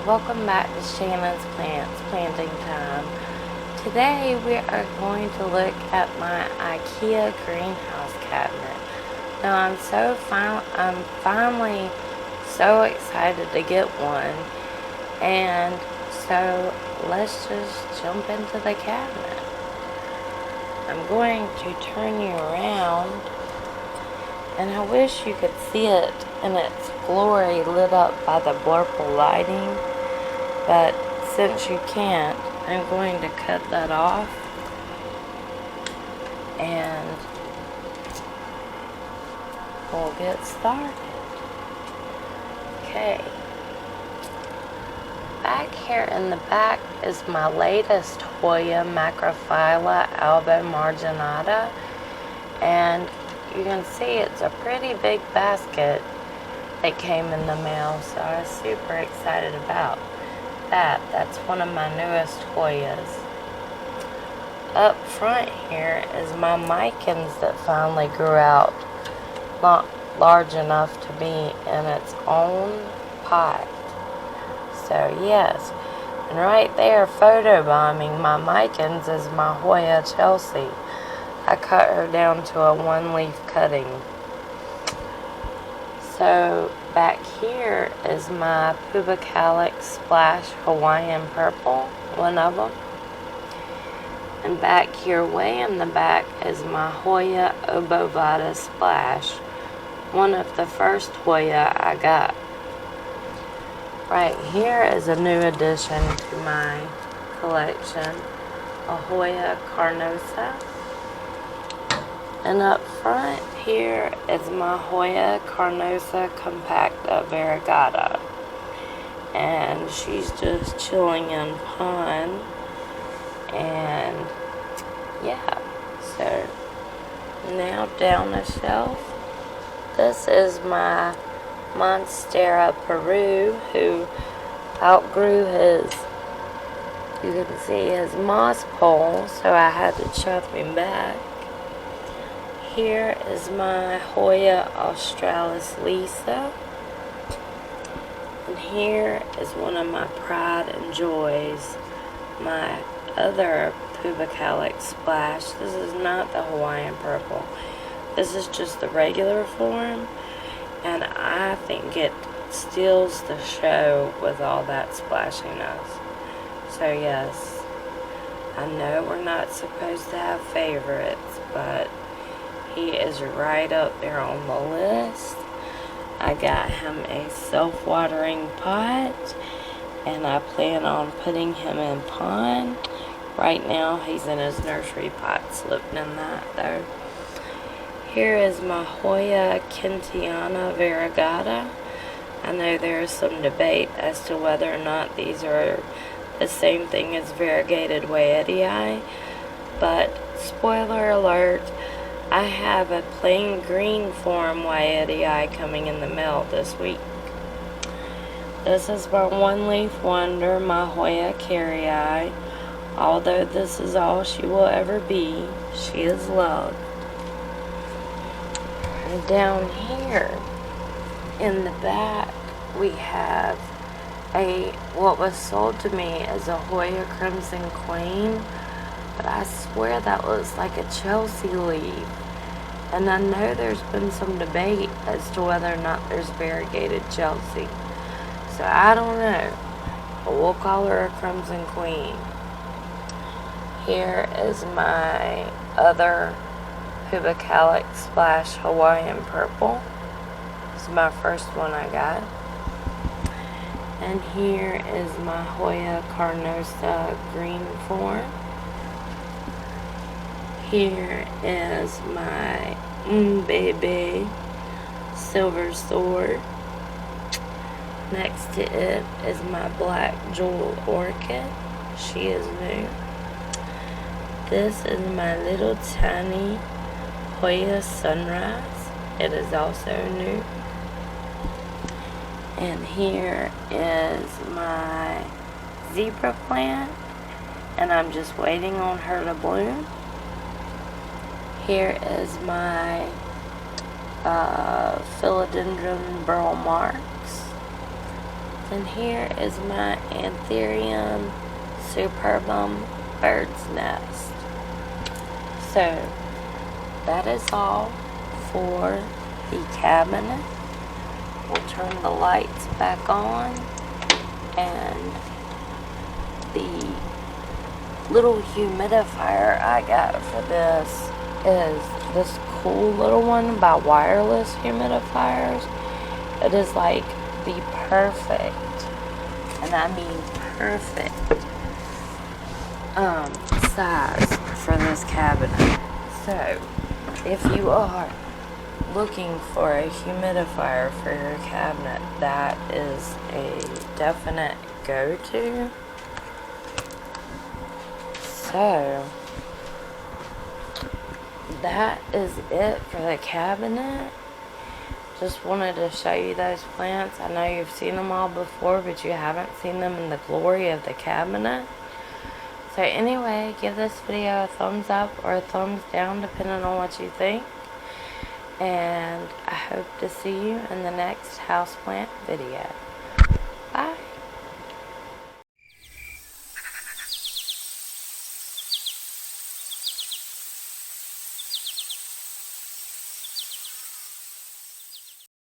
welcome back to Shannon's Planting Time. Today we are going to look at my IKEA greenhouse cabinet. Now I'm finally so excited to get one, and so let's just jump into the cabinet. I'm going to turn you around, and I wish you could see it in its glory lit up by the blurple lighting, but since you can't, I'm going to cut that off and we'll get started. Okay, back here in the back is my latest Hoya Macrophylla albo marginata, and you can see it's a pretty big basket that came in the mail, so I was super excited about that. That's one of my newest Hoyas. Up front here is my Micans that finally grew out large enough to be in its own pot. So yes, and right there photobombing my Micans is my Hoya Chelsea. I cut her down to a one-leaf cutting. So back here is my Pubicalix Splash Hawaiian Purple, one of them. And back here way in the back is my Hoya Obovata Splash, one of the first Hoya I got. Right here is a new addition to my collection, a Hoya Carnosa. And up front here is my Hoya Carnosa Compacta Variegata. And she's just chilling in pond. And yeah, so now down the shelf, this is my Monstera Peru, who outgrew his, you can see his moss pole, so I had to chop him back. Here is my Hoya Australis Lisa. And here is one of my pride and joys, my other Pubicalix Splash. This is not the Hawaiian Purple. This is just the regular form, and I think it steals the show with all that splashiness. So yes, I know we're not supposed to have favorites, but he is right up there on the list. I got him a self-watering pot, and I plan on putting him in pond. Right now, he's in his nursery pot, slipped in that though. Here is my Hoya Kentiana Variegata. I know there is some debate as to whether or not these are the same thing as variegated Wayettii, but spoiler alert, I have a plain green form Wayettii coming in the mail this week. This is my one-leaf wonder, my Hoya Carrii. Although this is all she will ever be, she is loved. And down here in the back, we have what was sold to me as a Hoya Crimson Queen, but I swear that looks like a Chelsea leaf. And I know there's been some debate as to whether or not there's variegated Chelsea. So I don't know, but we'll call her a Crimson Queen. Here is my other Pubicalix Splash Hawaiian Purple. This is my first one I got. And here is my Hoya Carnosa Green Form. Here is my Baby Silver Sword. Next to it is my Black Jewel Orchid. She is new. This is my little tiny Hoya Sunrise. It is also new. And here is my Zebra Plant, and I'm just waiting on her to bloom. Here is my Philodendron Burl Marks. And here is my Anthurium superbum bird's nest. So that is all for the cabinet. We'll turn the lights back on, and the little humidifier I got for this is this cool little one by Wireless Humidifiers. It is like the perfect, and I mean perfect, size for this cabinet. So if you are looking for a humidifier for your cabinet, that is a definite go-to. So that is it for the cabinet. Just wanted to show you those plants. I know you've seen them all before, but you haven't seen them in the glory of the cabinet. So anyway, give this video a thumbs up or a thumbs down depending on what you think. And I hope to see you in the next houseplant video.